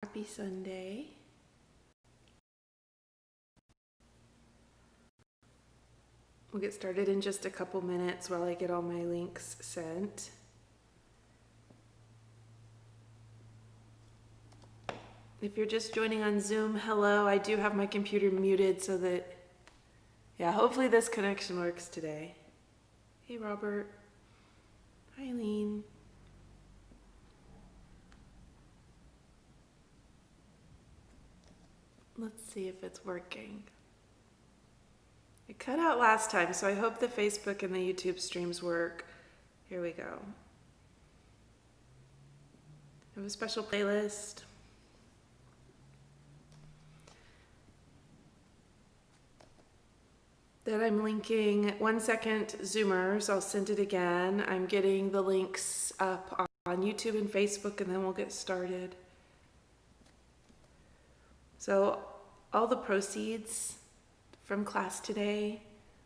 Happy Sunday. We'll get started in just a couple minutes while I get all my links sent. If you're just joining on Zoom, hello. I do have my computer muted so that, hopefully this connection works today. Hey, Robert. Hi, Eileen. Let's see if it's working. It cut out last time, so I hope the Facebook and the YouTube streams work. Here we go. I have a special playlist. That I'm linking. 1 second, Zoomers. I'll send it again. I'm getting the links up on YouTube and Facebook, and then we'll get started. So all the proceeds from class today,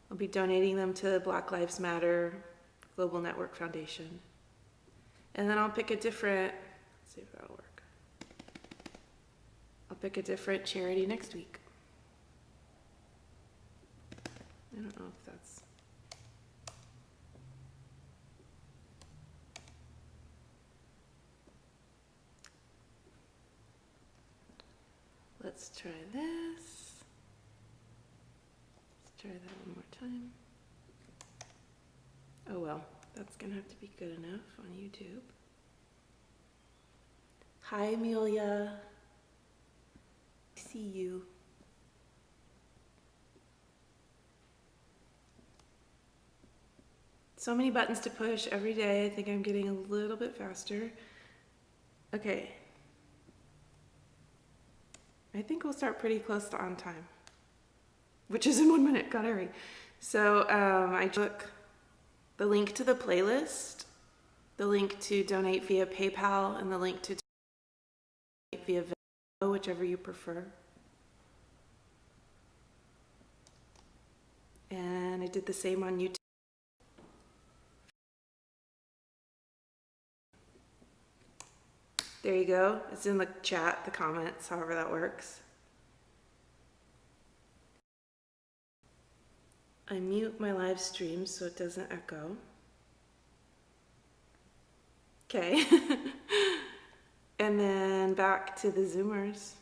I'll be donating them to Black Lives Matter Global Network Foundation. And then I'll pick a different, let's see if that'll work. I'll pick a different charity next week. I don't know if that's... Let's try this. Let's try that one more time. Oh well, that's gonna have to be good enough on YouTube. Hi, Amelia. I see you. So many buttons to push every day. I think I'm getting a little bit faster. Okay. I think we'll start pretty close to on time, which is in 1 minute. Gotta hurry. So I took the link to the playlist, the link to donate via PayPal, and the link to donate via Venmo, whichever you prefer. And I did the same on YouTube. There you go. It's in the chat, the comments, however that works. I mute my live stream so it doesn't echo. Okay. And then back to the Zoomers.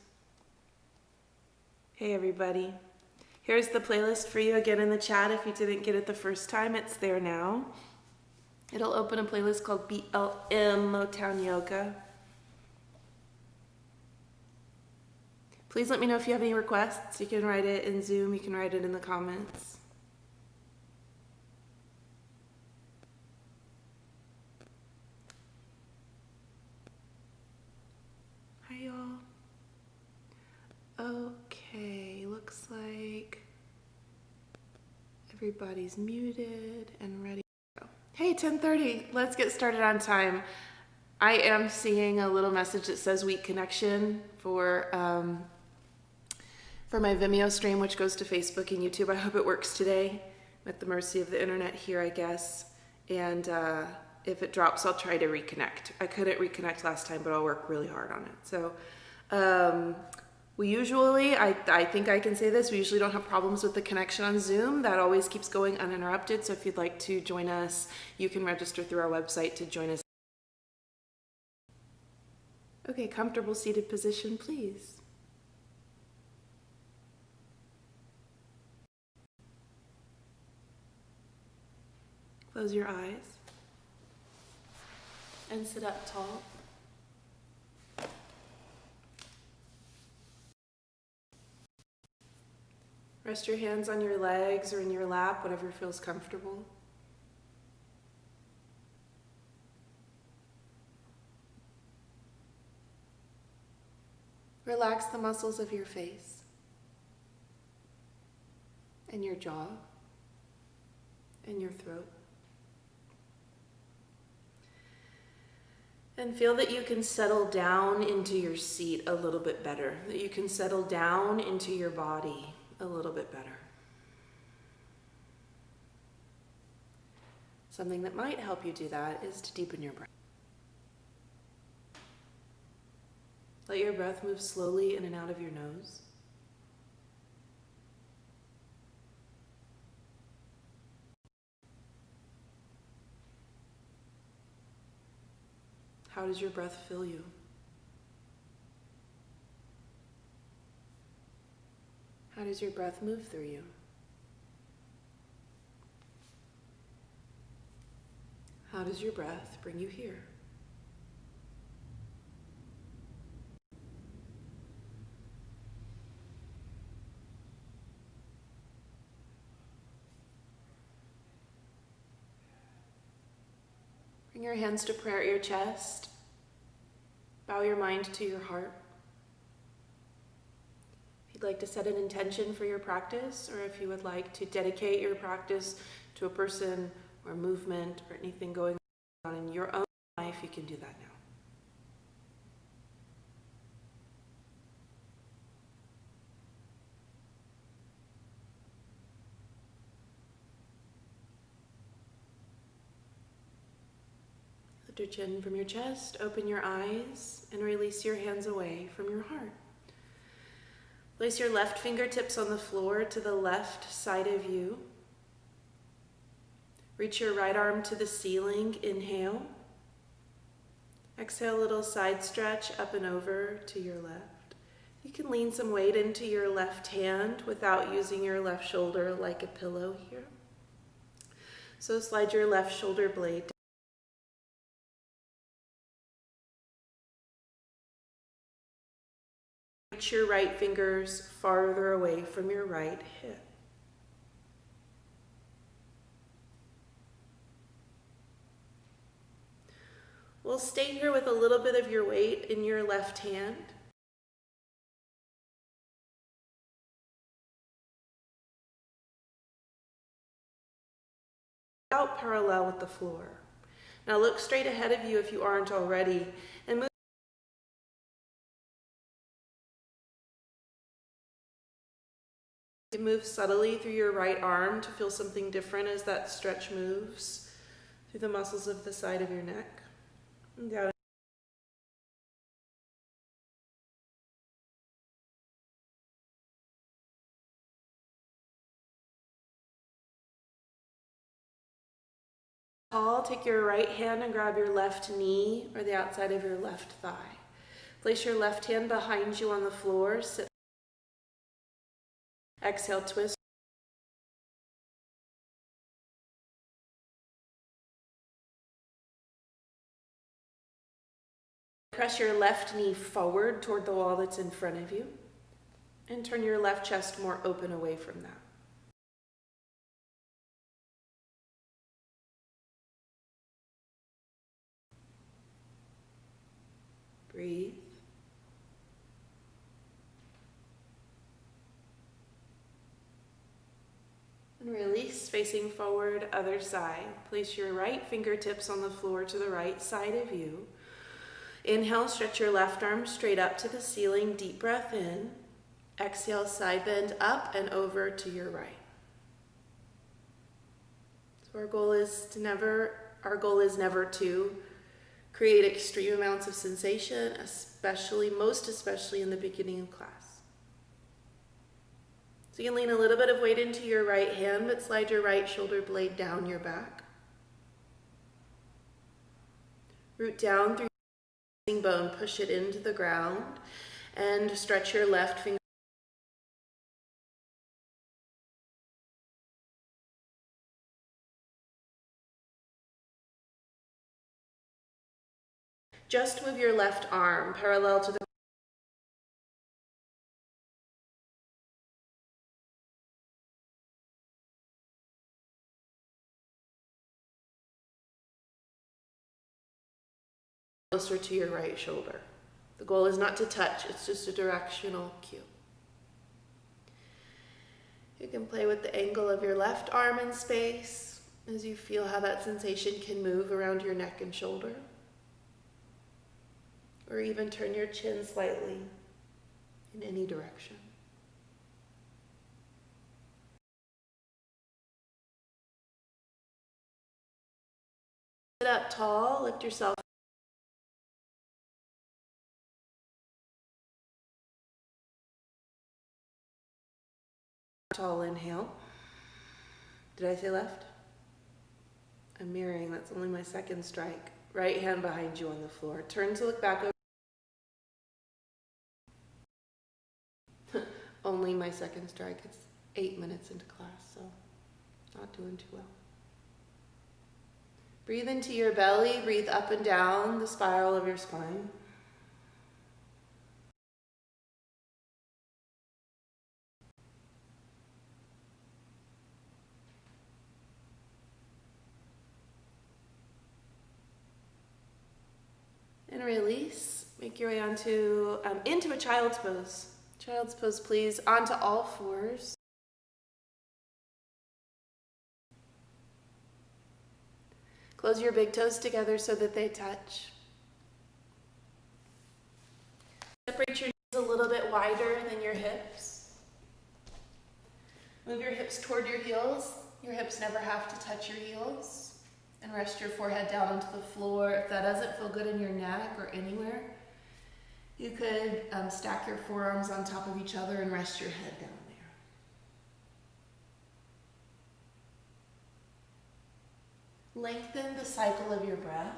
Hey everybody. Here's the playlist for you again in the chat. If you didn't get it the first time, it's there now. It'll open a playlist called BLM Motown Yoga. Please let me know if you have any requests. You can write it in Zoom, you can write it in the comments. Hi y'all. Okay, looks like everybody's muted and ready to go. Hey, 10:30, let's get started on time. I am seeing a little message that says weak connection for my Vimeo stream, which goes to Facebook and YouTube. I hope it works today, at the mercy of the internet here, I guess. And if it drops, I'll try to reconnect. I couldn't reconnect last time, but I'll work really hard on it. So we usually, I think I can say this, we usually don't have problems with the connection on Zoom. That always keeps going uninterrupted. So if you'd like to join us, you can register through our website to join us. Okay, comfortable seated position, please. Close your eyes and sit up tall. Rest your hands on your legs or in your lap, whatever feels comfortable. Relax the muscles of your face and your jaw and your throat. And feel that you can settle down into your seat a little bit better, that you can settle down into your body a little bit better. Something that might help you do that is to deepen your breath. Let your breath move slowly in and out of your nose. How does your breath fill you? How does your breath move through you? How does your breath bring you here? Bring your hands to prayer at your chest. Bow your mind to your heart. If you'd like to set an intention for your practice, or if you would like to dedicate your practice to a person or movement or anything going on in your own life, you can do that now. Lift your chin from your chest, open your eyes, and release your hands away from your heart. Place your left fingertips on the floor to the left side of you. Reach your right arm to the ceiling, inhale. Exhale, a little side stretch up and over to your left. You can lean some weight into your left hand without using your left shoulder like a pillow here. So slide your left shoulder blade down. Reach your right fingers farther away from your right hip. We'll stay here with a little bit of your weight in your left hand. Out parallel with the floor. Now look straight ahead of you if you aren't already, and move subtly through your right arm to feel something different as that stretch moves through the muscles of the side of your neck. And down. Tall, take your right hand and grab your left knee or the outside of your left thigh. Place your left hand behind you on the floor. Sit. Exhale, twist. Press your left knee forward toward the wall that's in front of you, and turn your left chest more open away from that. Breathe. And release, facing forward, other side. Place your right fingertips on the floor to the right side of you. Inhale, stretch your left arm straight up to the ceiling. Deep breath in. Exhale, side bend up and over to your right. So our goal is never to create extreme amounts of sensation, most especially in the beginning of class. So you can lean a little bit of weight into your right hand, but slide your right shoulder blade down your back. Root down through your bone, push it into the ground, and stretch your left finger. Just move your left arm parallel to the closer to your right shoulder. The goal is not to touch, it's just a directional cue. You can play with the angle of your left arm in space as you feel how that sensation can move around your neck and shoulder. Or even turn your chin slightly in any direction. Sit up tall, lift yourself Tall inhale. Did I say left? I'm mirroring, that's only my second strike. Right hand behind you on the floor. Turn to look back over. Only my second strike. It's 8 minutes into class, so not doing too well. Breathe into your belly, breathe up and down the spiral of your spine. And release. Make your way onto into a child's pose. Child's pose, please. Onto all fours. Close your big toes together so that they touch. Separate your knees a little bit wider than your hips. Move your hips toward your heels. Your hips never have to touch your heels. And rest your forehead down onto the floor. If that doesn't feel good in your neck or anywhere, you could stack your forearms on top of each other and rest your head down there. Lengthen the cycle of your breath.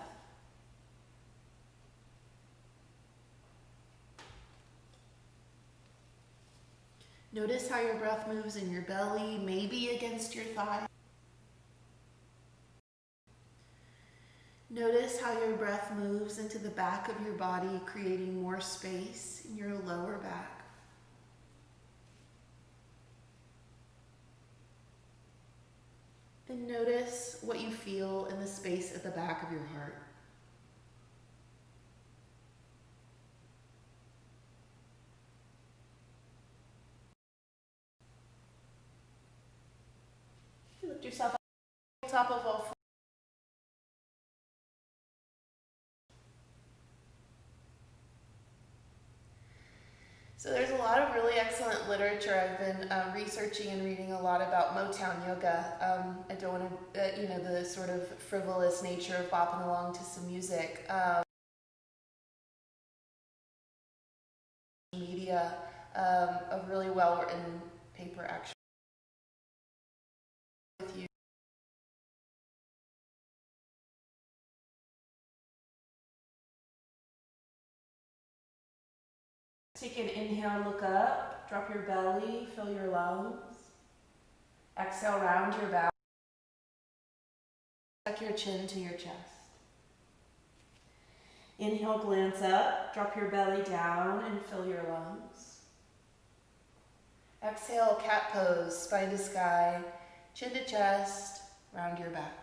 Notice how your breath moves in your belly, maybe against your thigh. Notice how your breath moves into the back of your body, creating more space in your lower back. And notice what you feel in the space at the back of your heart. Lift yourself up on top of all fours. So there's a lot of really excellent literature. I've been researching and reading a lot about Motown yoga. I don't want to, the sort of frivolous nature of bopping along to some music. Media, a really well-written paper actually with you. Take an inhale, look up, drop your belly, fill your lungs. Exhale, round your back. Tuck your chin to your chest. Inhale, glance up, drop your belly down and fill your lungs. Exhale, cat pose, spine to sky, chin to chest, round your back.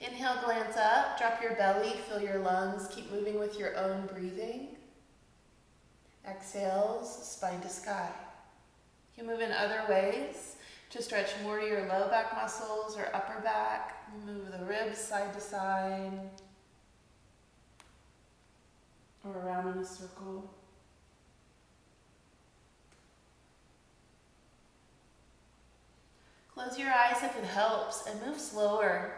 Inhale, glance up, drop your belly, fill your lungs, keep moving with your own breathing. Exhales, spine to sky. You can move in other ways to stretch more to your low back muscles or upper back. Move the ribs side to side or around in a circle. Close your eyes if it helps and move slower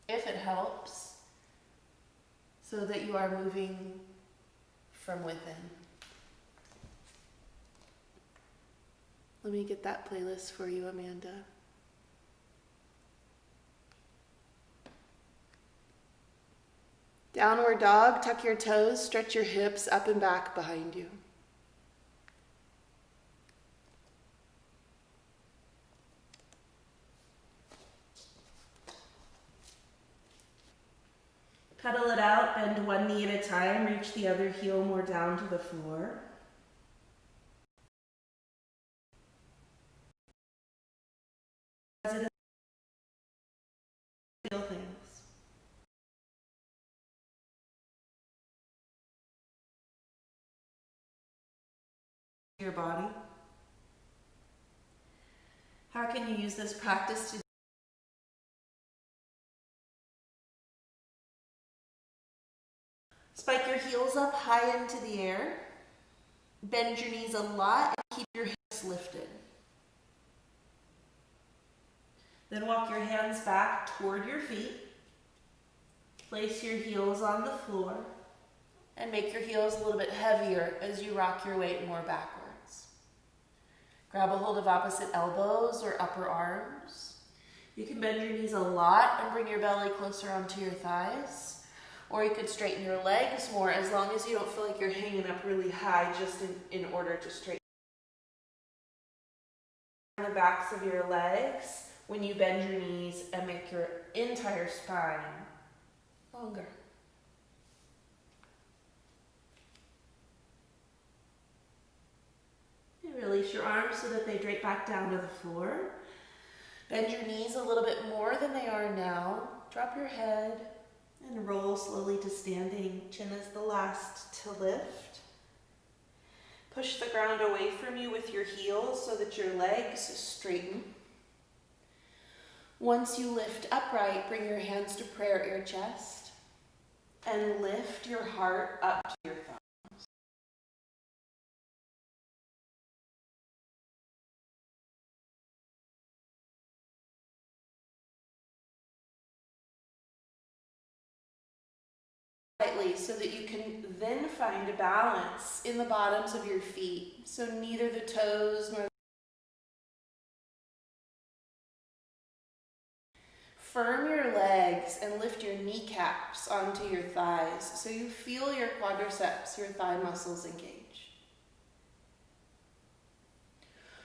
if it helps, so that you are moving from within. Let me get that playlist for you, Amanda. Downward dog, tuck your toes, stretch your hips up and back behind you. Pedal it out, bend one knee at a time, reach the other heel more down to the floor. Feel things. Your body. How can you use this practice to spike your heels up high into the air. Bend your knees a lot and keep your hips lifted. Then walk your hands back toward your feet. Place your heels on the floor and make your heels a little bit heavier as you rock your weight more backwards. Grab a hold of opposite elbows or upper arms. You can bend your knees a lot and bring your belly closer onto your thighs. Or you could straighten your legs more, as long as you don't feel like you're hanging up really high, just in order to straighten the backs of your legs when you bend your knees and make your entire spine longer. And release your arms so that they drape back down to the floor. Bend your knees a little bit more than they are now. Drop your head and roll slowly to standing. Chin is the last to lift. Push the ground away from you with your heels so that your legs straighten. Once you lift upright, bring your hands to prayer at your chest and lift your heart up to your thumbs. So that you can then find a balance in the bottoms of your feet. So neither the toes nor firm your legs and lift your kneecaps onto your thighs so you feel your quadriceps, your thigh muscles engage.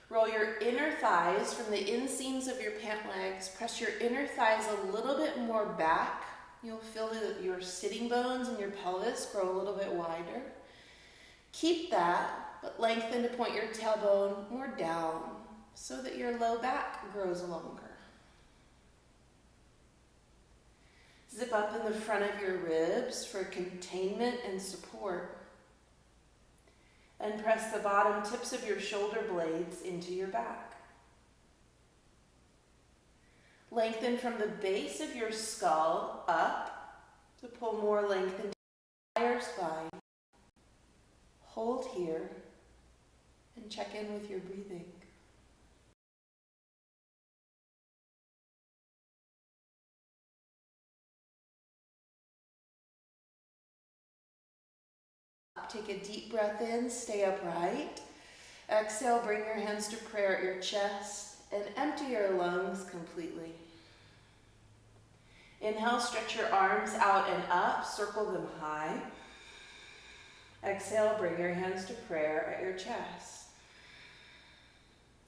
Roll your inner thighs from the inseams of your pant legs. Press your inner thighs a little bit more back. You'll feel that your sitting bones and your pelvis grow a little bit wider. Keep that, but lengthen to point your tailbone more down so that your low back grows longer. Zip up in the front of your ribs for containment and support. And press the bottom tips of your shoulder blades into your back. Lengthen from the base of your skull up to pull more length into your entire spine. Hold here and check in with your breathing. Take a deep breath in, stay upright. Exhale, bring your hands to prayer at your chest and empty your lungs completely. Inhale, stretch your arms out and up, circle them high. Exhale, bring your hands to prayer at your chest.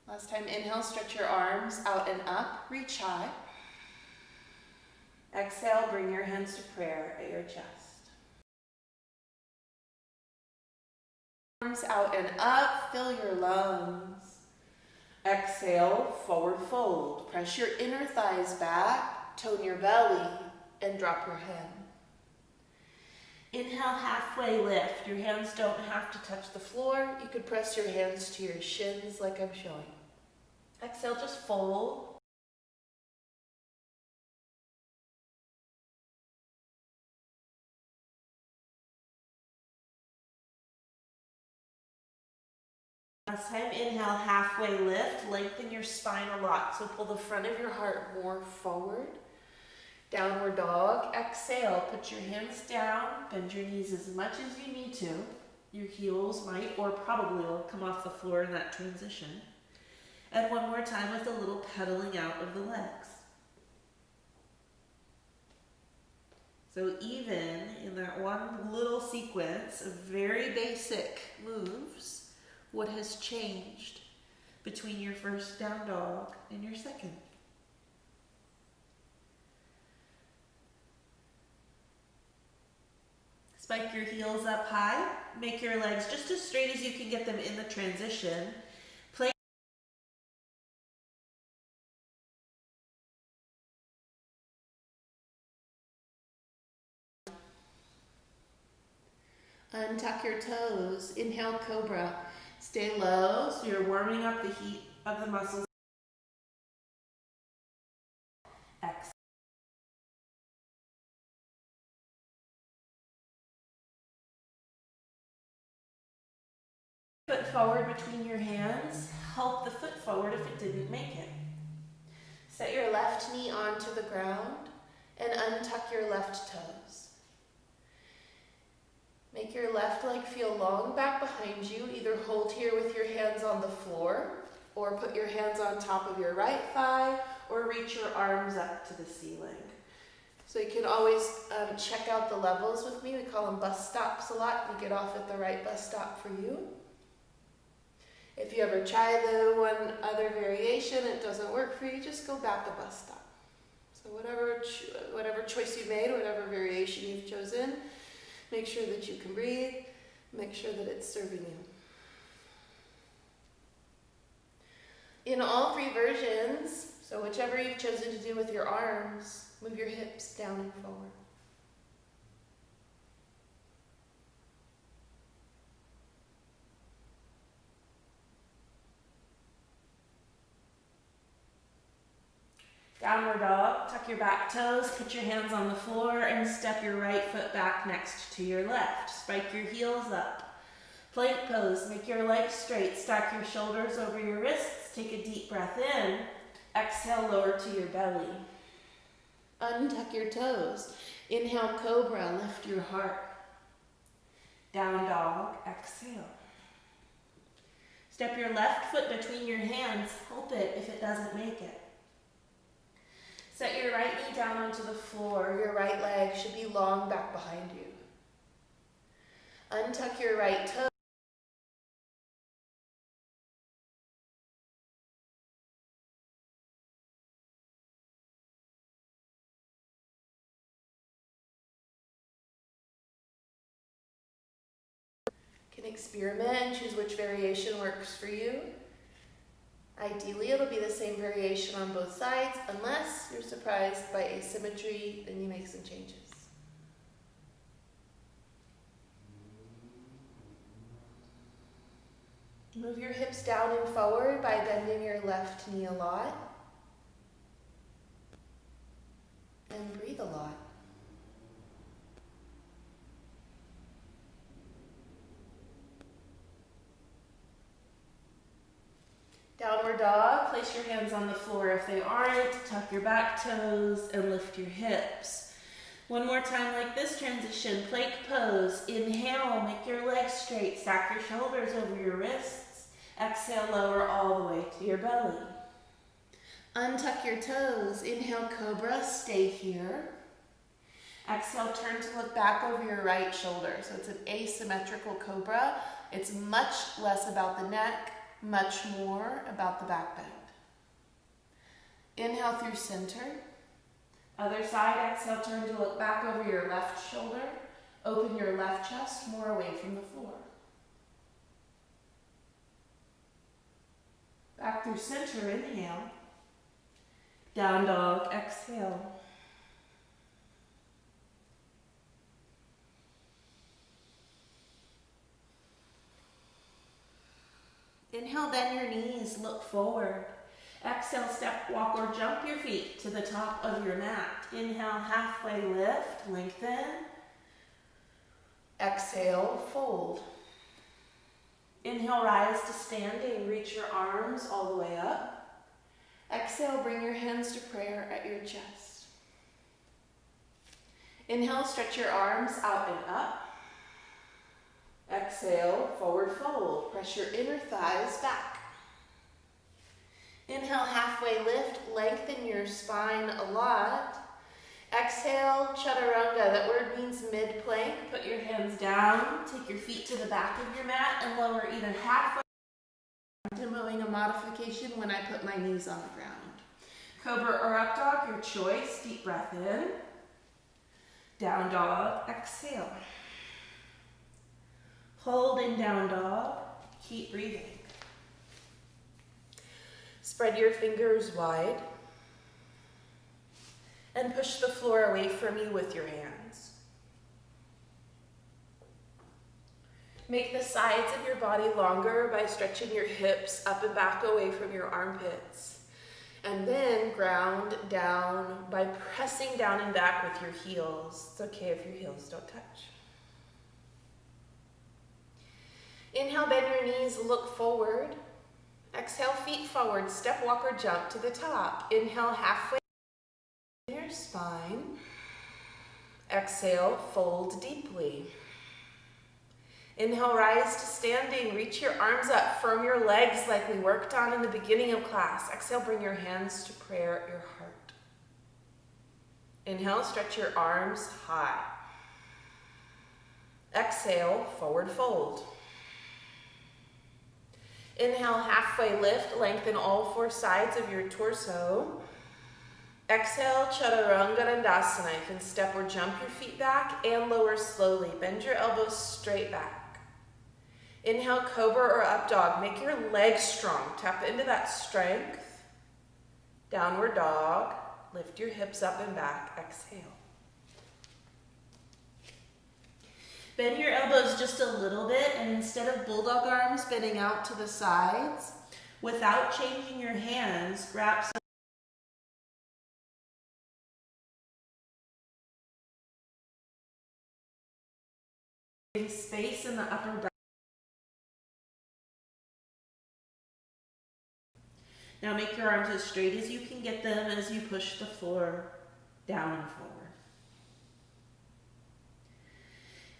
Last time, inhale, stretch your arms out and up, reach high. Exhale, bring your hands to prayer at your chest. Arms out and up, fill your lungs. Exhale, forward fold. Press your inner thighs back, tone your belly, and drop your head. Inhale, halfway lift. Your hands don't have to touch the floor. You could press your hands to your shins like I'm showing. Exhale, just fold. Last time, inhale, halfway lift. Lengthen your spine a lot. So pull the front of your heart more forward. Downward dog. Exhale, put your hands down. Bend your knees as much as you need to. Your heels might or probably will come off the floor in that transition. And one more time with a little pedaling out of the legs. So even in that one little sequence of very basic moves, what has changed between your first down dog and your second? Spike your heels up high. Make your legs just as straight as you can get them in the transition. Play. Untuck your toes. Inhale, cobra. Stay low, so you're warming up the heat of the muscles. Exhale. Foot forward between your hands. Help the foot forward if it didn't make it. Set your left knee onto the ground and untuck your left toes. Make your left leg feel long back behind you. Either hold here with your hands on the floor Or put your hands on top of your right thigh, or reach your arms up to the ceiling. So you can always check out the levels with me. We call them bus stops a lot. You get off at the right bus stop for you. If you ever try the one other variation, it doesn't work for you, just go back a bus stop. So whatever choice you've made, whatever variation you've chosen, make sure that you can breathe, make sure that it's serving you. In all three versions, so whichever you've chosen to do with your arms, move your hips down and forward. Downward dog, tuck your back toes, put your hands on the floor, and step your right foot back next to your left. Spike your heels up. Plank pose, make your legs straight, stack your shoulders over your wrists, take a deep breath in. Exhale, lower to your belly. Untuck your toes. Inhale, cobra, lift your heart. Down dog, exhale. Step your left foot between your hands, help it if it doesn't make it. Set your right knee down onto the floor. Your right leg should be long back behind you. Untuck your right toe. You can experiment and choose which variation works for you. Ideally, it'll be the same variation on both sides, unless you're surprised by asymmetry, then you make some changes. Move your hips down and forward by bending your left knee a lot. And breathe a lot. Downward dog, place your hands on the floor if they aren't, tuck your back toes and lift your hips. One more time like this transition, plank pose. Inhale, make your legs straight, stack your shoulders over your wrists. Exhale, lower all the way to your belly. Untuck your toes, inhale, cobra, stay here. Exhale, turn to look back over your right shoulder. So it's an asymmetrical cobra. It's much less about the neck, much more about the back bend. Inhale through center. Other side, exhale, turn to look back over your left shoulder. Open your left chest more away from the floor. Back through center, inhale. Down dog, exhale. Inhale, bend your knees, look forward. Exhale, step, walk, or jump your feet to the top of your mat. Inhale, halfway lift, lengthen. Exhale, fold. Inhale, rise to standing, reach your arms all the way up. Exhale, bring your hands to prayer at your chest. Inhale, stretch your arms out and up. Exhale, forward fold. Press your inner thighs back. Inhale, halfway lift, lengthen your spine a lot. Exhale, Chaturanga. That word means mid-plank. Put your hands down, take your feet to the back of your mat, and lower either halfway. I'm demoing a modification when I put my knees on the ground. Cobra or up dog, your choice. Deep breath in. Down dog, exhale. Hold in down dog, keep breathing. Spread your fingers wide and push the floor away from you with your hands. Make the sides of your body longer by stretching your hips up and back away from your armpits. And then ground down by pressing down and back with your heels. It's okay if your heels don't touch. Inhale, bend your knees, look forward. Exhale, feet forward, step, walk, or jump to the top. Inhale, halfway in your spine. Exhale, fold deeply. Inhale, rise to standing. Reach your arms up, firm your legs like we worked on in the beginning of class. Exhale, bring your hands to prayer at your heart. Inhale, stretch your arms high. Exhale, forward fold. Inhale, halfway lift, lengthen all four sides of your torso. Exhale, Chaturanga Dandasana. You can step or jump your feet back and lower slowly. Bend your elbows straight back. Inhale, Cobra or Up Dog. Make your legs strong. Tap into that strength. Downward Dog. Lift your hips up and back. Exhale. Bend your elbows just a little bit, and instead of bulldog arms bending out to the sides, without changing your hands, grab some space in the upper back. Now make your arms as straight as you can get them as you push the floor down and forward.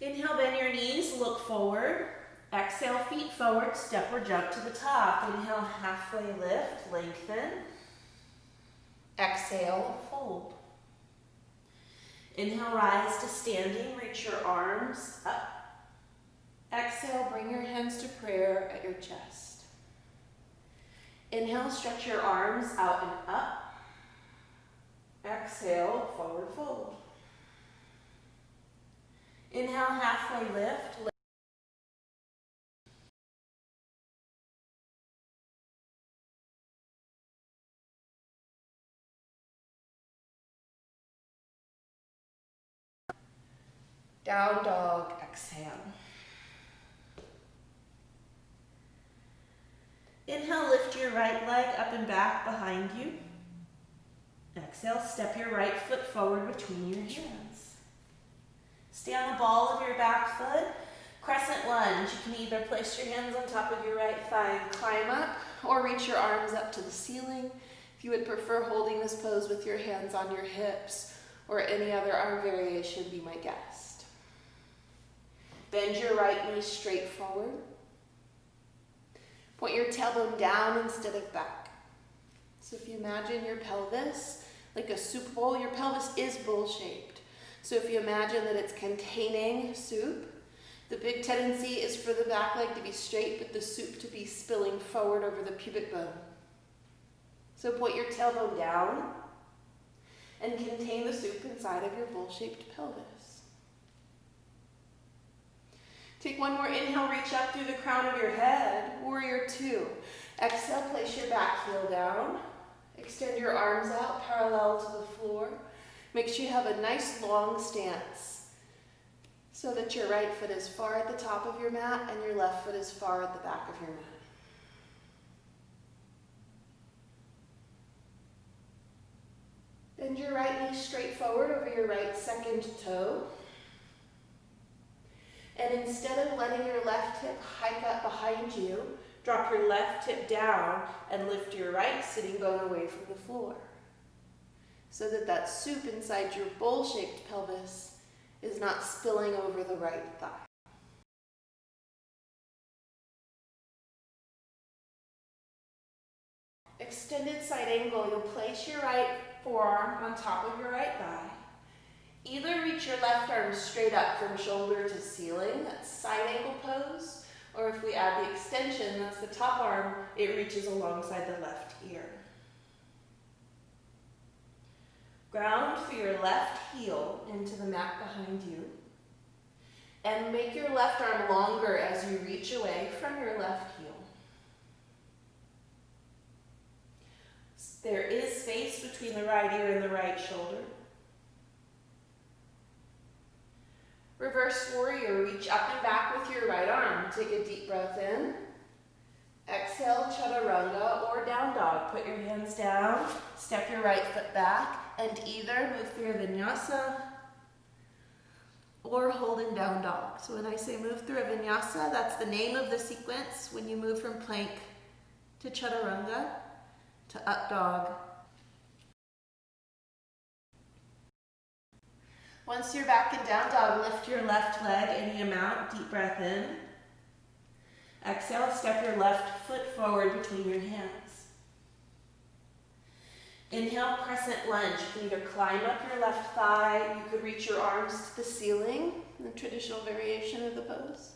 Inhale, bend your knees, look forward. Exhale, feet forward, step or jump to the top. Inhale, halfway lift, lengthen. Exhale, fold. Inhale, rise to standing, reach your arms up. Exhale, bring your hands to prayer at your chest. Inhale, stretch your arms out and up. Exhale, forward fold. Inhale, halfway lift. Down dog, exhale. Inhale, lift your right leg up and back behind you. Exhale, step your right foot forward between your hands. Stay on the ball of your back foot. Crescent lunge. You can either place your hands on top of your right thigh and climb up, or reach your arms up to the ceiling. If you would prefer holding this pose with your hands on your hips or any other arm variation, be my guest. Bend your right knee straight forward. Point your tailbone down instead of back. So if you imagine your pelvis like a soup bowl, your pelvis is bowl-shaped. So if you imagine that it's containing soup, the big tendency is for the back leg to be straight, but the soup to be spilling forward over the pubic bone. So point your tailbone down and contain the soup inside of your bowl-shaped pelvis. Take one more inhale, reach up through the crown of your head, warrior two. Exhale, place your back heel down. Extend your arms out parallel to the floor. Make sure you have a nice long stance so that your right foot is far at the top of your mat and your left foot is far at the back of your mat. Bend your right knee straight forward over your right second toe. And instead of letting your left hip hike up behind you, drop your left hip down and lift your right sitting bone away from the floor, so that that soup inside your bowl-shaped pelvis is not spilling over the right thigh. Extended side angle, you'll place your right forearm on top of your right thigh. Either reach your left arm straight up from shoulder to ceiling, that's side angle pose, or if we add the extension, that's the top arm, it reaches alongside the left ear. Ground through your left heel into the mat behind you, and make your left arm longer as you reach away from your left heel. There is space between the right ear and the right shoulder. Reverse warrior, reach up and back with your right arm. Take a deep breath in. Exhale, chaturanga or down dog. Put your hands down, step your right foot back, and either move through a vinyasa or hold in down dog. So when I say move through a vinyasa, that's the name of the sequence when you move from plank to chaturanga to up dog. Once you're back in down dog, lift your left leg any amount, deep breath in. Exhale, step your left foot forward between your hands. Inhale, crescent lunge. You can either climb up your left thigh, you could reach your arms to the ceiling, the traditional variation of the pose.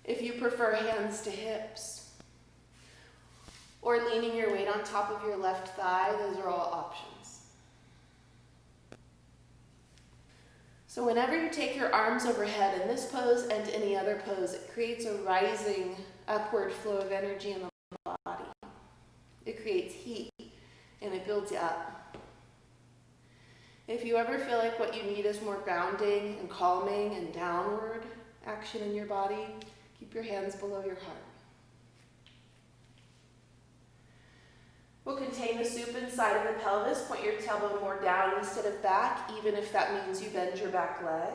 If you prefer, hands to hips. Or leaning your weight on top of your left thigh, those are all options. So whenever you take your arms overhead in this pose and any other pose, it creates a rising upward flow of energy in the body. It creates heat and it builds you up. If you ever feel like what you need is more grounding and calming and downward action in your body, keep your hands below your heart. We'll contain the soup inside of the pelvis. Point your tailbone more down instead of back, even if that means you bend your back leg.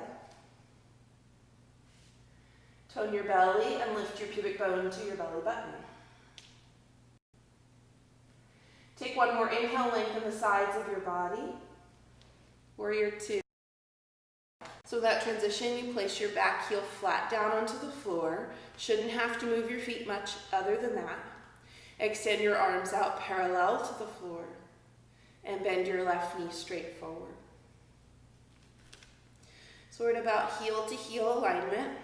Tone your belly and lift your pubic bone to your belly button. Take one more inhale, lengthen the sides of your body. Warrior two. So that transition, you place your back heel flat down onto the floor. Shouldn't have to move your feet much other than that. Extend your arms out parallel to the floor and bend your left knee straight forward. So we're at about heel to heel alignment.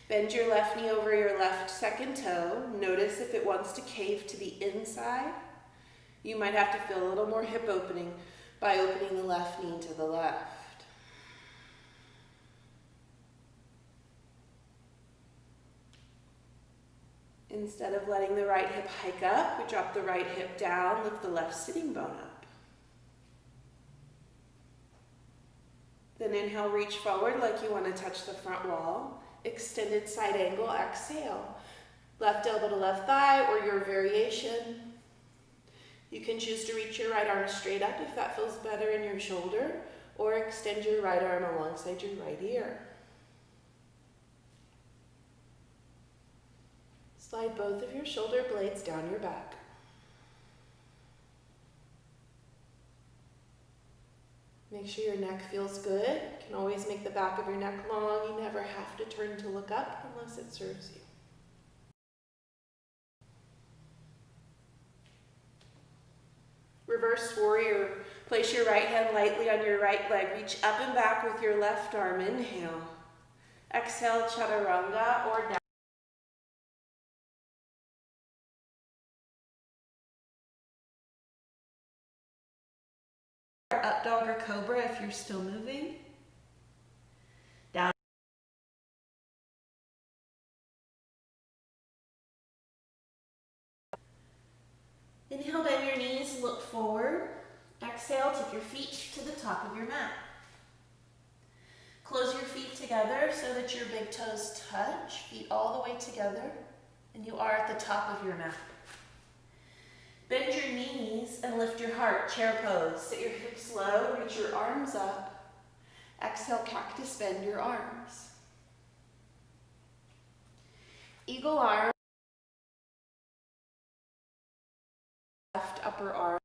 Bend your left knee over your left second toe. Notice if it wants to cave to the inside. You might have to feel a little more hip opening by opening the left knee to the left. Instead of letting the right hip hike up, we drop the right hip down, lift the left sitting bone up. Then inhale, reach forward like you want to touch the front wall. Extended side angle, exhale. Left elbow to left thigh or your variation. You can choose to reach your right arm straight up if that feels better in your shoulder, or extend your right arm alongside your right ear. Slide both of your shoulder blades down your back. Make sure your neck feels good. You can always make the back of your neck long. You never have to turn to look up unless it serves you. Reverse warrior. Place your right hand lightly on your right leg. Reach up and back with your left arm. Inhale. Exhale, Chaturanga or down. Up dog or cobra if you're still moving. Down. Inhale, bend your knees, look forward. Exhale, take your feet to the top of your mat. Close your feet together so that your big toes touch, feet all the way together, and you are at the top of your mat. Bend your knees and lift your heart, chair pose. Sit your hips low, reach your arms up. Exhale, cactus, bend your arms. Eagle arm. Left upper arm.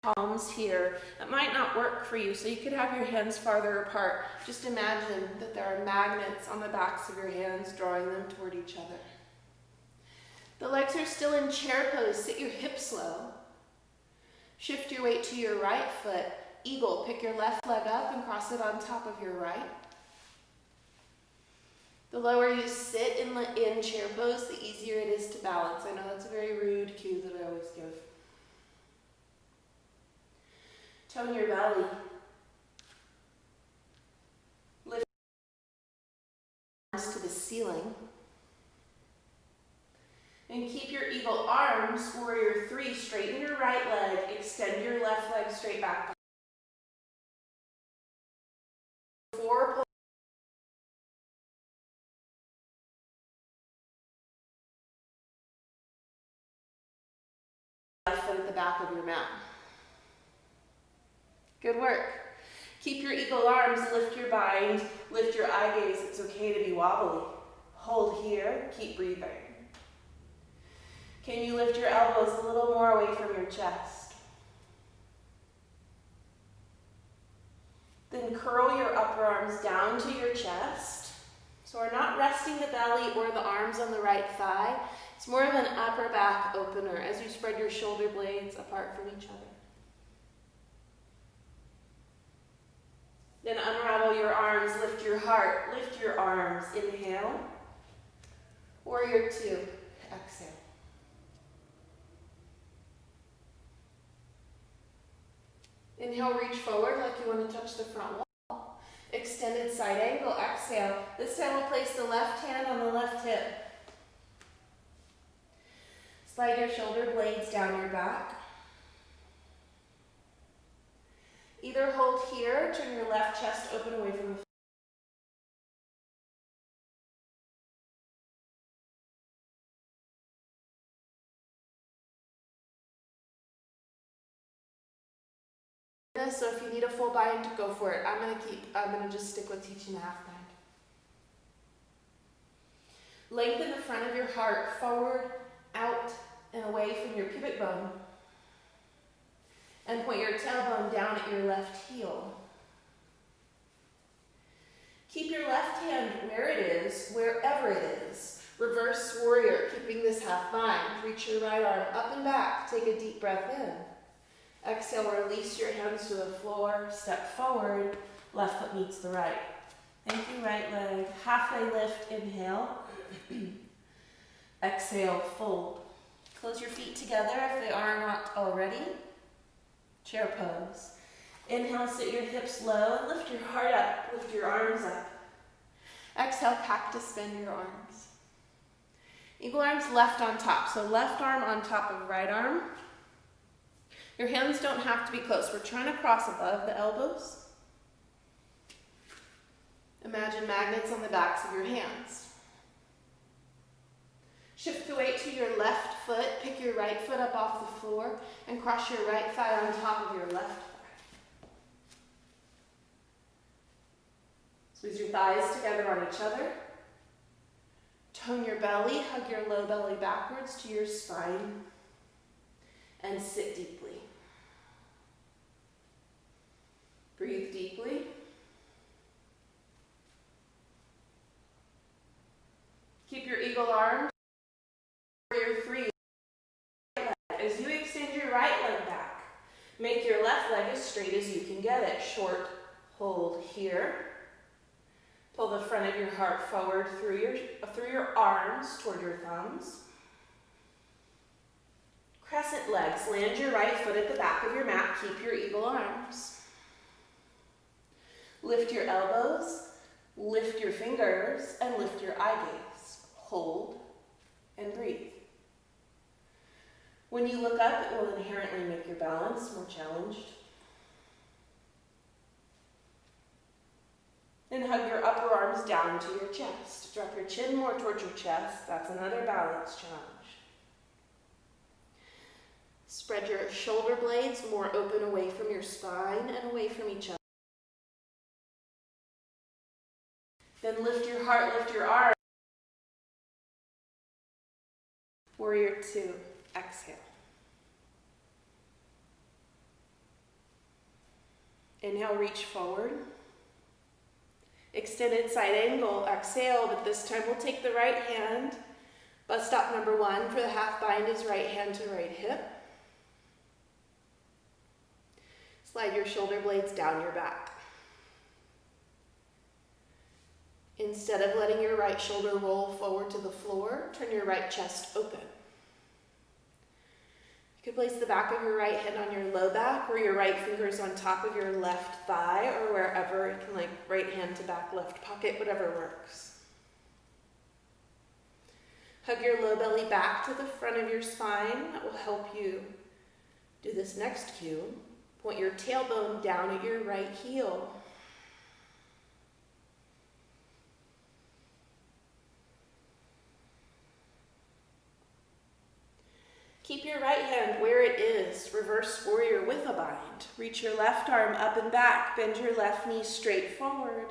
Palms here. That might not work for you, so you could have your hands farther apart. Just imagine that there are magnets on the backs of your hands drawing them toward each other. The legs are still in chair pose. Sit your hips low. Shift your weight to your right foot. Eagle, pick your left leg up and cross it on top of your right. The lower you sit in chair pose, the easier it is to balance. I know that's a very rude cue that I always give. Tone your belly. Lift your arms to the ceiling. And keep your eagle arms, warrior three, straighten your right leg, extend your left leg straight back. Four, pull. Left foot at the back of your mat. Good work. Keep your eagle arms, lift your bind, lift your eye gaze. It's okay to be wobbly. Hold here, keep breathing. Can you lift your elbows a little more away from your chest? Then curl your upper arms down to your chest. So we're not resting the belly or the arms on the right thigh. It's more of an upper back opener as you spread your shoulder blades apart from each other. Then unravel your arms, lift your heart, lift your arms. Inhale. Warrior 2. Exhale. Inhale, reach forward like you want to touch the front wall. Extended side angle, exhale. This time we'll place the left hand on the left hip. Slide your shoulder blades down your back. Either hold here, turn your left chest open away from the floor. So if you need a full bind, go for it. I'm gonna just stick with teaching the half bind. Lengthen the front of your heart forward, out, and away from your pubic bone. And point your tailbone down at your left heel. Keep your left hand where it is, wherever it is. Reverse warrior, keeping this half bind. Reach your right arm up and back. Take a deep breath in. Exhale, release your hands to the floor. Step forward. Left foot meets the right. Thank you, right leg. Halfway lift, inhale. Exhale, fold. Close your feet together if they are not already. Chair pose. Inhale, sit your hips low and lift your heart up. Lift your arms up. Exhale, cactus, bend your arms. Eagle arms left on top. So left arm on top of right arm. Your hands don't have to be close. We're trying to cross above the elbows. Imagine magnets on the backs of your hands. Shift the weight to your left foot. Pick your right foot up off the floor and cross your right thigh on top of your left thigh. Squeeze your thighs together on each other. Tone your belly. Hug your low belly backwards to your spine. And sit deeply. Breathe deeply. Keep your eagle arms. Warrior 3. As you extend your right leg back, make your left leg as straight as you can get it. Short hold here. Pull the front of your heart forward through your arms toward your thumbs. Crescent legs. Land your right foot at the back of your mat. Keep your eagle arms. Lift your elbows, lift your fingers, and lift your eye gaze. Hold and breathe. When you look up, it will inherently make your balance more challenged. And hug your upper arms down to your chest. Drop your chin more towards your chest. That's another balance challenge. Spread your shoulder blades more open away from your spine and away from each other. Then lift your heart, lift your arms. Warrior 2, exhale. Inhale, reach forward. Extended side angle, exhale, but this time we'll take the right hand. Bus stop number 1 for the half bind is right hand to right hip. Slide your shoulder blades down your back. Instead of letting your right shoulder roll forward to the floor, turn your right chest open. You could place the back of your right hand on your low back or your right fingers on top of your left thigh or wherever. You can like right hand to back, left pocket, whatever works. Hug your low belly back to the front of your spine. That will help you do this next cue. Point your tailbone down at your right heel. Keep your right hand where it is. Reverse warrior with a bind. Reach your left arm up and back. Bend your left knee straight forward.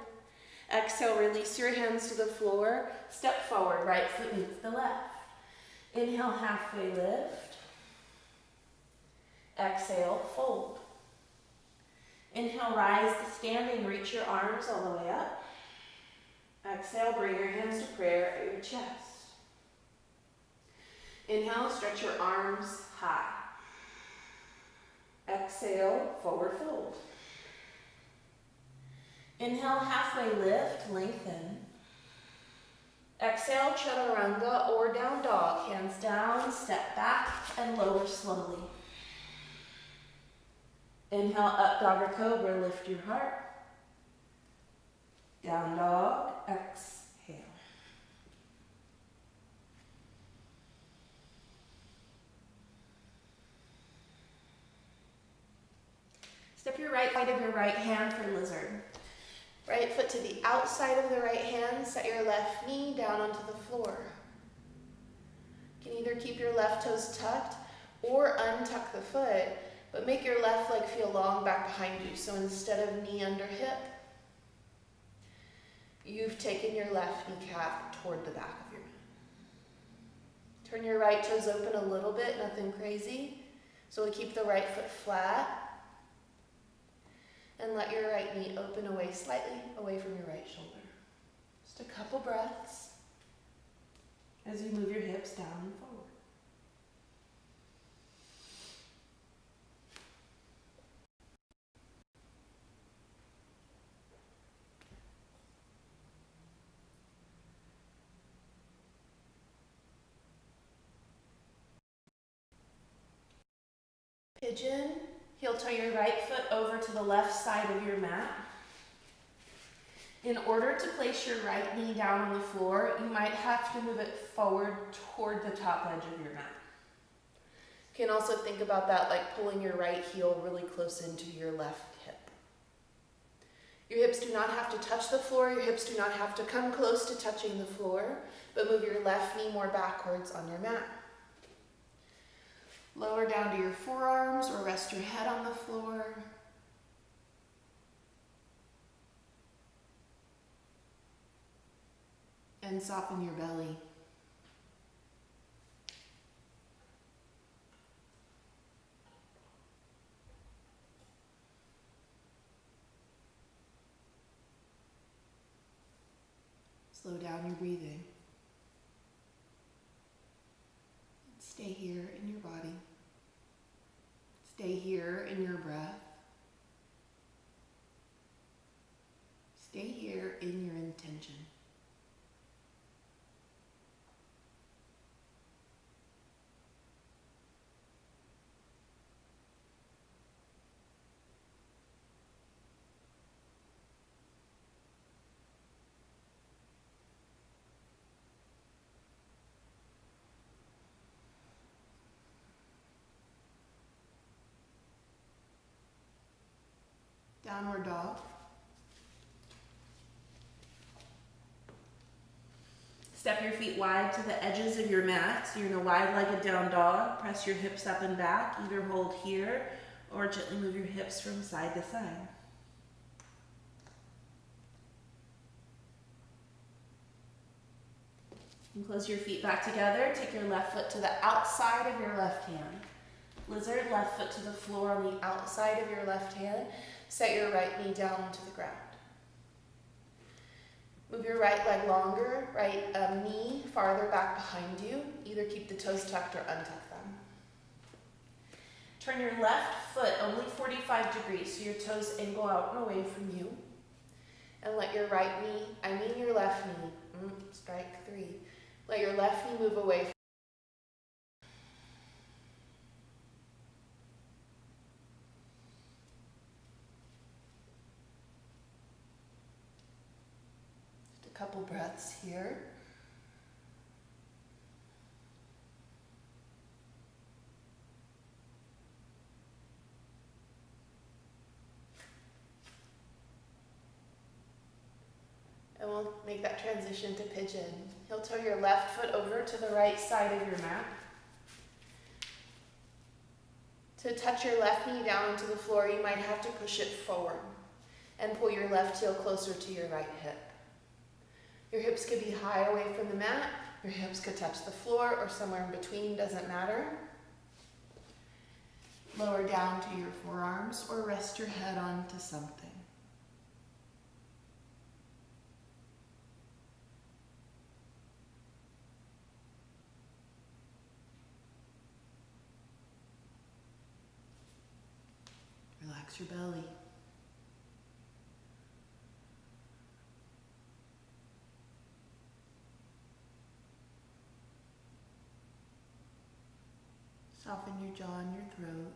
Exhale, release your hands to the floor. Step forward, right foot meets the left. Inhale, halfway lift. Exhale, fold. Inhale, rise to standing, reach your arms all the way up. Exhale, bring your hands to prayer at your chest. Inhale, stretch your arms high. Exhale, forward fold. Inhale, halfway lift, lengthen. Exhale, Chaturanga or down dog. Hands down, step back, and lower slowly. Inhale, up dog or cobra, lift your heart. Down dog, exhale. Step your right side of your right hand for lizard. Right foot to the outside of the right hand, set your left knee down onto the floor. You can either keep your left toes tucked or untuck the foot, but make your left leg feel long back behind you. So instead of knee under hip, you've taken your left kneecap toward the back of your mat. Turn your right toes open a little bit, nothing crazy. So we'll keep the right foot flat. And let your right knee open away slightly, away from your right shoulder. Just a couple breaths as you move your hips down and forward. Pigeon. Heel toe your right foot over to the left side of your mat. In order to place your right knee down on the floor, you might have to move it forward toward the top edge of your mat. You can also think about that like pulling your right heel really close into your left hip. Your hips do not have to touch the floor, your hips do not have to come close to touching the floor, but move your left knee more backwards on your mat. Lower down to your forearms or rest your head on the floor. And soften your belly. Slow down your breathing. Stay here in your body. Stay here in your breath. Stay here in your intention. Downward dog. Step your feet wide to the edges of your mat. So you're in a wide-legged down dog. Press your hips up and back. Either hold here or gently move your hips from side to side. And close your feet back together. Take your left foot to the outside of your left hand. Lizard, left foot to the floor on the outside of your left hand. Set your right knee down onto the ground. Move your right leg longer, right knee farther back behind you. Either keep the toes tucked or untuck them. Turn your left foot only 45 degrees so your toes angle out and away from you. And let your right knee, your left knee, strike 3. Let your left knee move away from couple breaths here. And we'll make that transition to pigeon. Heel toe your left foot over to the right side of your mat. To touch your left knee down into the floor, you might have to push it forward and pull your left heel closer to your right hip. Your hips could be high away from the mat, your hips could touch the floor or somewhere in between, doesn't matter. Lower down to your forearms or rest your head onto something. Relax your belly. Soften your jaw and your throat.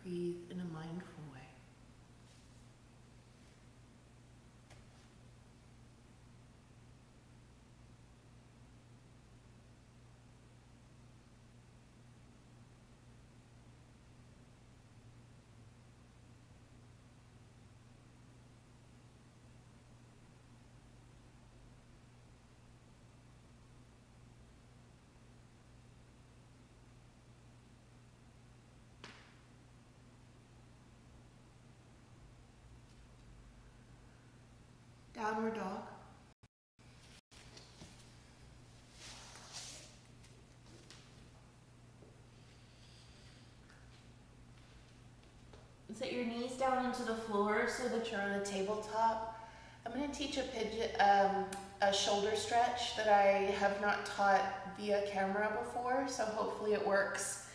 Breathe in a mindful way. Downward dog. Set your knees down into the floor so that you're on a tabletop. I'm going to teach a pigeon, a shoulder stretch that I have not taught via camera before, so hopefully it works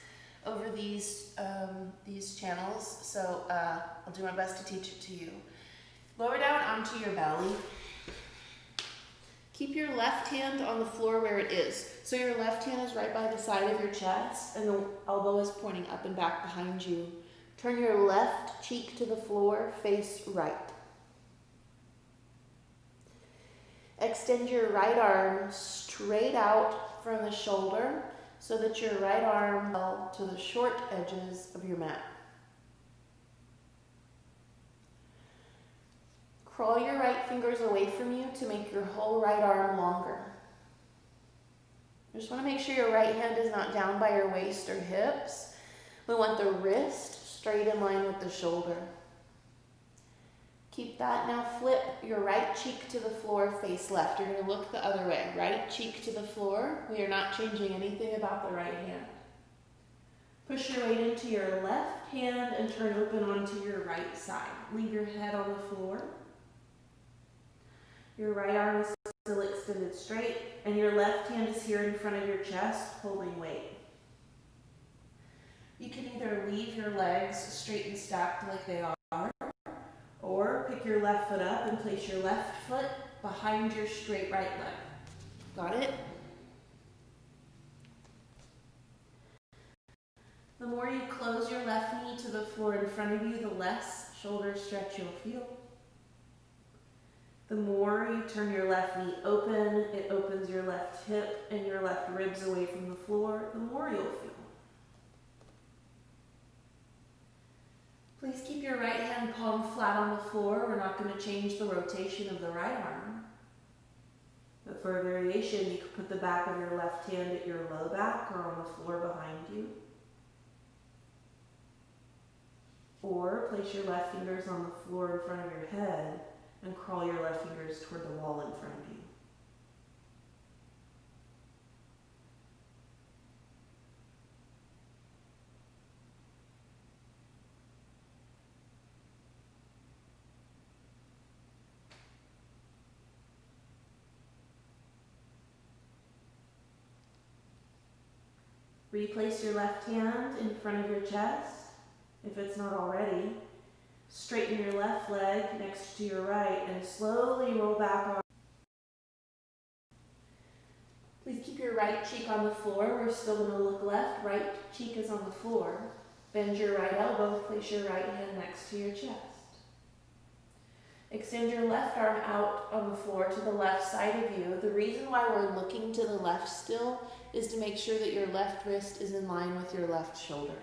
over these channels. So I'll do my best to teach it to you. Lower down onto your belly. Keep your left hand on the floor where it is. So your left hand is right by the side of your chest and the elbow is pointing up and back behind you. Turn your left cheek to the floor, face right. Extend your right arm straight out from the shoulder so that your right arm fell to the short edges of your mat. Crawl your right fingers away from you to make your whole right arm longer. You just want to make sure your right hand is not down by your waist or hips. We want the wrist straight in line with the shoulder. Keep that. Now flip your right cheek to the floor, face left. You're going to look the other way. Right cheek to the floor. We are not changing anything about the right hand. Push your weight into your left hand and turn open onto your right side. Leave your head on the floor. Your right arm is still extended straight, and your left hand is here in front of your chest, holding weight. You can either leave your legs straight and stacked like they are, or pick your left foot up and place your left foot behind your straight right leg. Got it? The more you close your left knee to the floor in front of you, the less shoulder stretch you'll feel. The more you turn your left knee open, it opens your left hip and your left ribs away from the floor, the more you'll feel. Please keep your right hand palm flat on the floor. We're not going to change the rotation of the right arm. But for a variation, you can put the back of your left hand at your low back or on the floor behind you. Or place your left fingers on the floor in front of your head and crawl your left fingers toward the wall in front of you. Replace your left hand in front of your chest, if it's not already. Straighten your left leg next to your right and slowly roll back on. Please keep your right cheek on the floor. We're still going to look left. Right cheek is on the floor. Bend your right elbow. Place your right hand next to your chest. Extend your left arm out on the floor to the left side of you. The reason why we're looking to the left still is to make sure that your left wrist is in line with your left shoulder.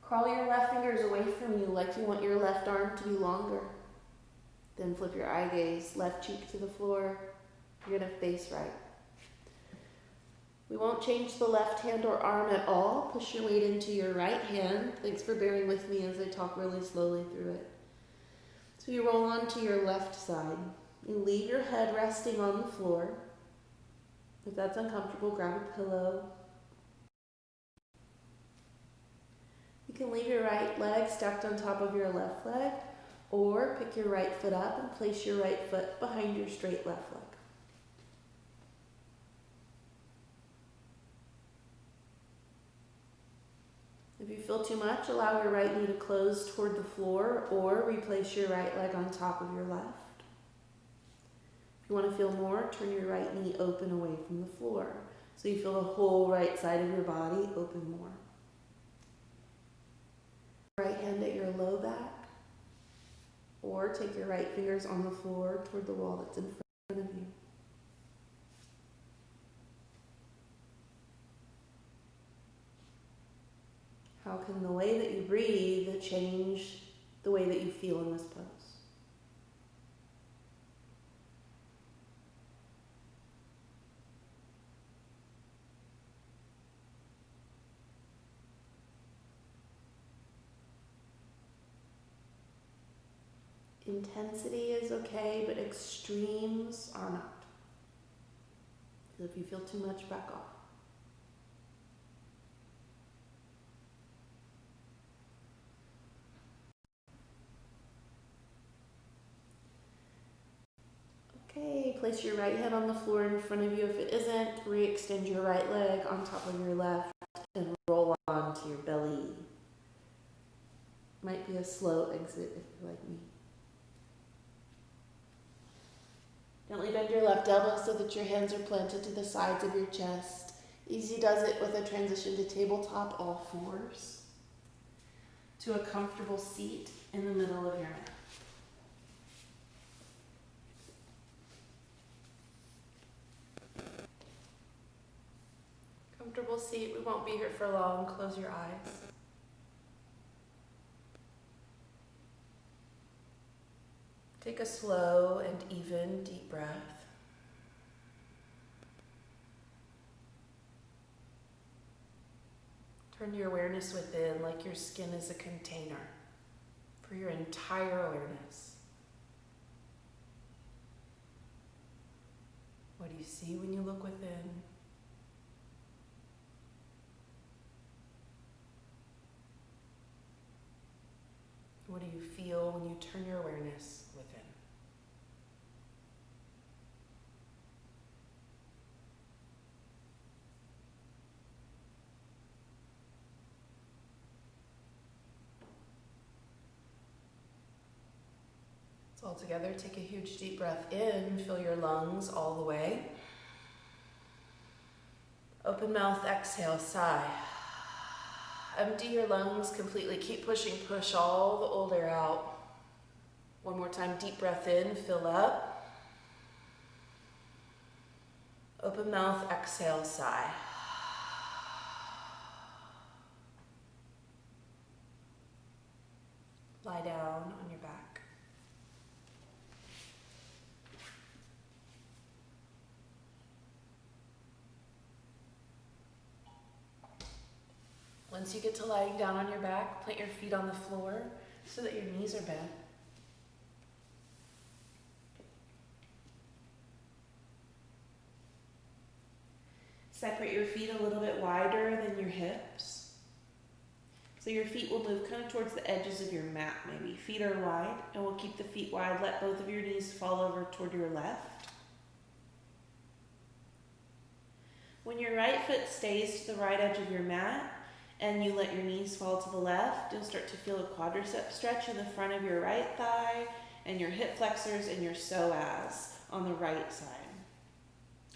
Crawl your left fingers away from you like you want your left arm to be longer. Then flip your eye gaze, left cheek to the floor. You're going to face right. We won't change the left hand or arm at all. Push your weight into your right hand. Thanks for bearing with me as I talk really slowly through it. So you roll onto your left side. You leave your head resting on the floor. If that's uncomfortable, grab a pillow. You can leave your right leg stacked on top of your left leg, or pick your right foot up and place your right foot behind your straight left leg. If you feel too much, allow your right knee to close toward the floor or replace your right leg on top of your left. If you want to feel more, turn your right knee open away from the floor so you feel the whole right side of your body open more. Right hand at your low back, or take your right fingers on the floor toward the wall that's in front of you. How can the way that you breathe change the way that you feel in this pose? Intensity is okay, but extremes are not. So if you feel too much, back off. Okay, place your right hand on the floor in front of you. If it isn't, re-extend your right leg on top of your left and roll onto your belly. Might be a slow exit if you're like me. Gently bend your left elbow so that your hands are planted to the sides of your chest. Easy does it with a transition to tabletop, all fours, to a comfortable seat in the middle of your mat. Comfortable seat, we won't be here for long. Close your eyes. Take a slow and even deep breath. Turn your awareness within like your skin is a container for your entire awareness. What do you see when you look within? What do you feel when you turn your awareness within? So all together, take a huge deep breath in, fill your lungs all the way. Open mouth, exhale, sigh. Empty your lungs completely. Keep pushing, push all the old air out. One more time, deep breath in, fill up. Open mouth, exhale, sigh. Lie down on your back. Once you get to lying down on your back, plant your feet on the floor so that your knees are bent. Separate your feet a little bit wider than your hips. So your feet will move kind of towards the edges of your mat maybe. Feet are wide, and we'll keep the feet wide. Let both of your knees fall over toward your left. When your right foot stays to the right edge of your mat, and you let your knees fall to the left, you'll start to feel a quadricep stretch in the front of your right thigh and your hip flexors and your psoas on the right side.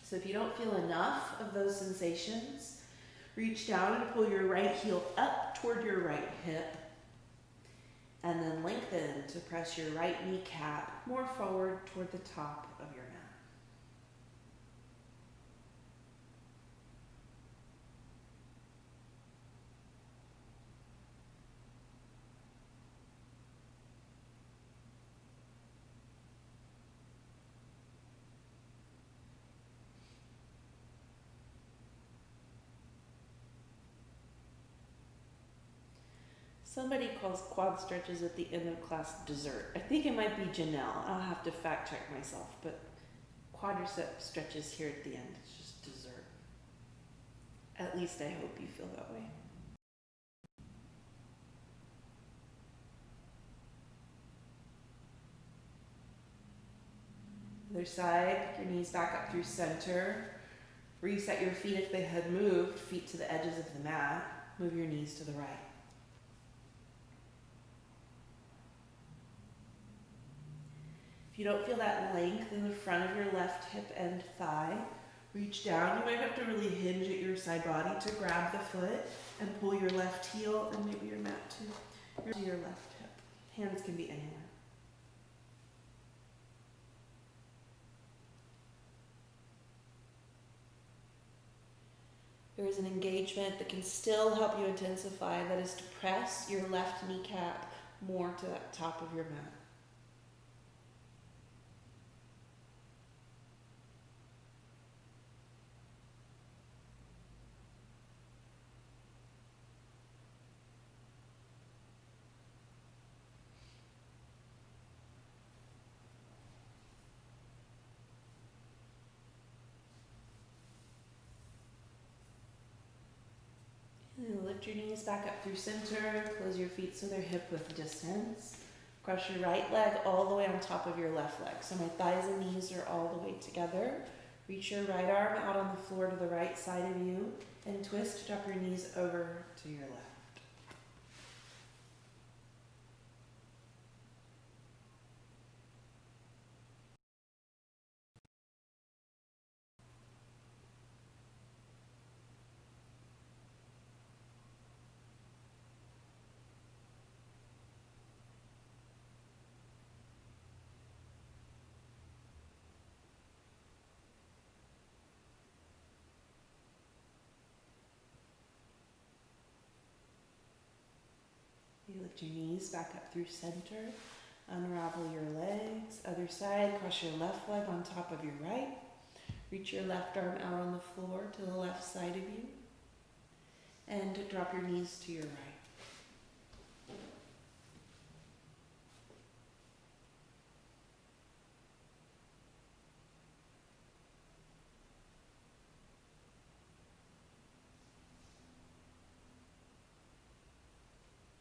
So if you don't feel enough of those sensations, reach down and pull your right heel up toward your right hip, and then lengthen to press your right kneecap more forward toward the top of your mat. Somebody calls quad stretches at the end of class dessert. I think it might be Janelle. I'll have to fact check myself, but quadricep stretches here at the end, it's just dessert. At least I hope you feel that way. Other side, pick your knees back up through center. Reset your feet if they had moved, feet to the edges of the mat. Move your knees to the right. If you don't feel that length in the front of your left hip and thigh, reach down. You might have to really hinge at your side body to grab the foot and pull your left heel and maybe your mat to your left hip. Hands can be anywhere. There is an engagement that can still help you intensify. That is to press your left kneecap more to the top of your mat. And lift your knees back up through center. Close your feet so they're hip width distance. Cross your right leg all the way on top of your left leg. So my thighs and knees are all the way together. Reach your right arm out on the floor to the right side of you and twist, drop your knees over to your left. You lift your knees back up through center. Unravel your legs. Other side, cross your left leg on top of your right. Reach your left arm out on the floor to the left side of you. And drop your knees to your right.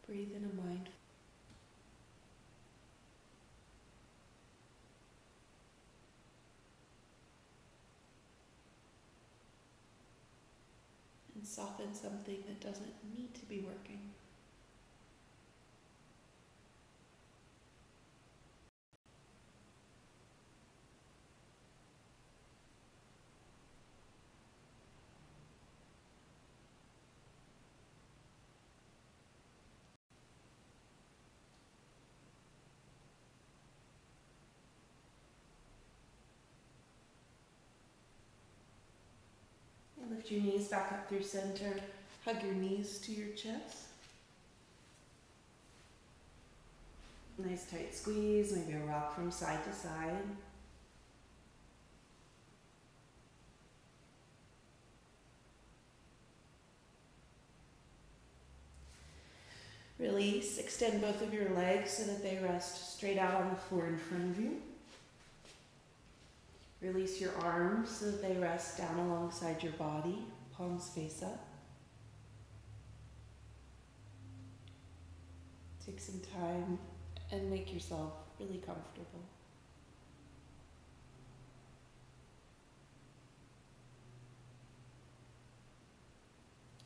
Breathe in a mind. And soften something that doesn't need to be working. Lift your knees back up through center. Hug your knees to your chest. Nice tight squeeze, maybe a rock from side to side. Release, extend both of your legs so that they rest straight out on the floor in front of you. Release your arms so that they rest down alongside your body, palms face up. Take some time and make yourself really comfortable.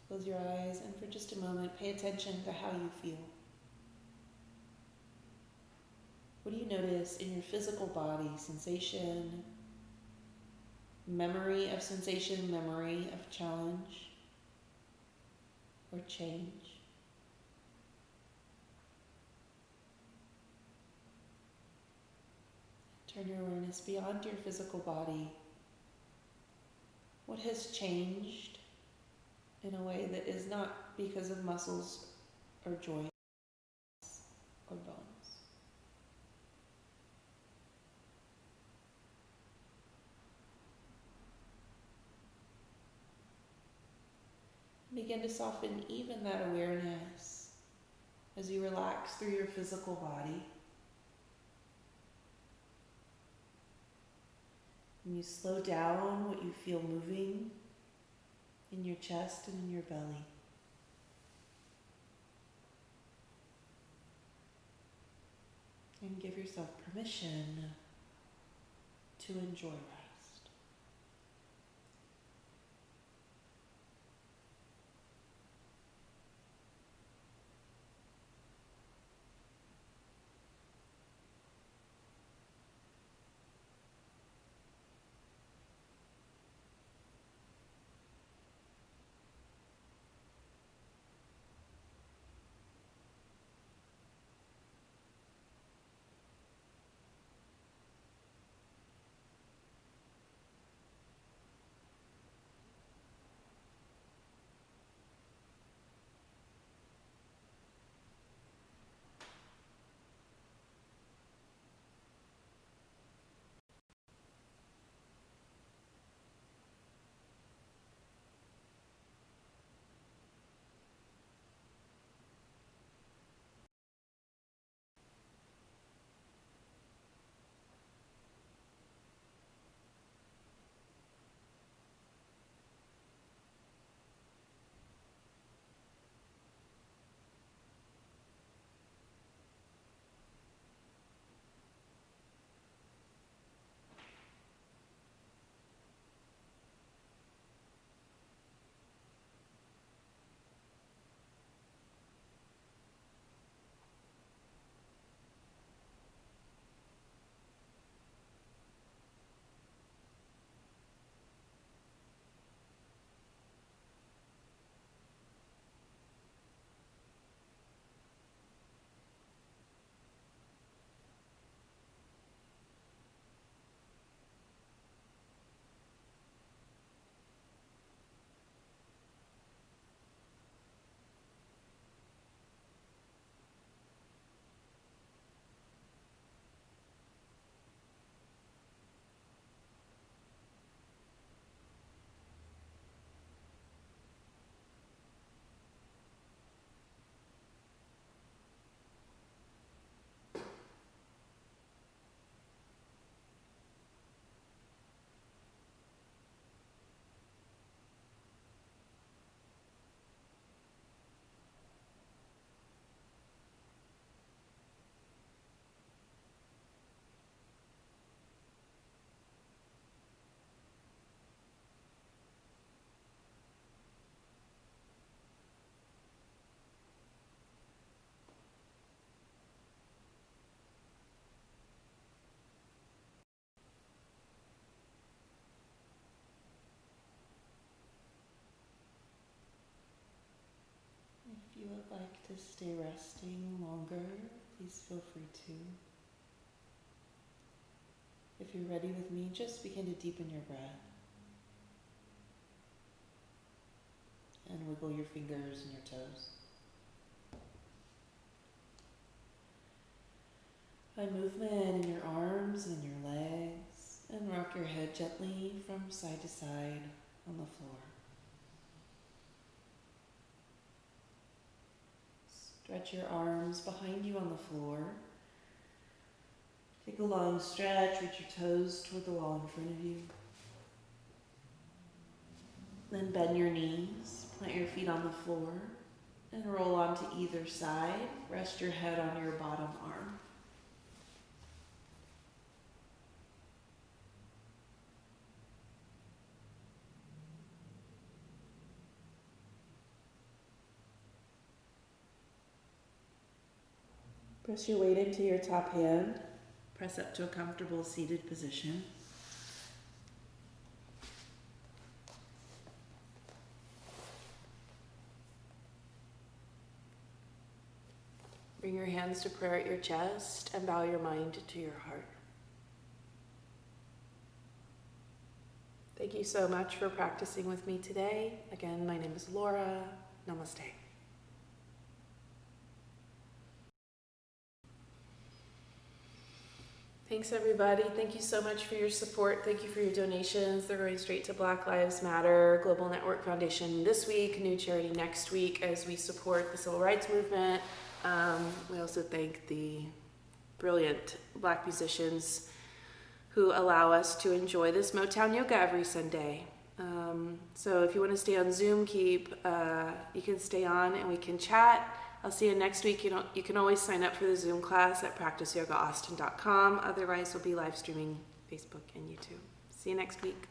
Close your eyes and for just a moment, pay attention to how you feel. What do you notice in your physical body? Sensation, memory of sensation, memory of challenge or change. Turn your awareness beyond your physical body. What has changed in a way that is not because of muscles or joints or bones? Begin to soften even that awareness as you relax through your physical body. And you slow down what you feel moving in your chest and in your belly. And give yourself permission to enjoy rest. If you would like to stay resting longer, please feel free to. If you're ready with me, just begin to deepen your breath. And wiggle your fingers and your toes. Find movement in your arms and your legs, and rock your head gently from side to side on the floor. Stretch your arms behind you on the floor. Take a long stretch, reach your toes toward the wall in front of you. Then bend your knees, plant your feet on the floor, and roll onto either side. Rest your head on your bottom arm. Press your weight into your top hand. Press up to a comfortable seated position. Bring your hands to prayer at your chest and bow your mind to your heart. Thank you so much for practicing with me today. Again, my name is Laura. Namaste. Thanks, everybody. Thank you so much for your support. Thank you for your donations. They're going straight to Black Lives Matter, Global Network Foundation this week, new charity next week, as we support the civil rights movement We also thank the brilliant Black musicians who allow us to enjoy this Motown yoga every Sunday. So if you want to stay on Zoom, you can stay on and we can chat. I'll see you next week. You can always sign up for the Zoom class at practiceyogaAustin.com. Otherwise, we'll be live streaming Facebook and YouTube. See you next week.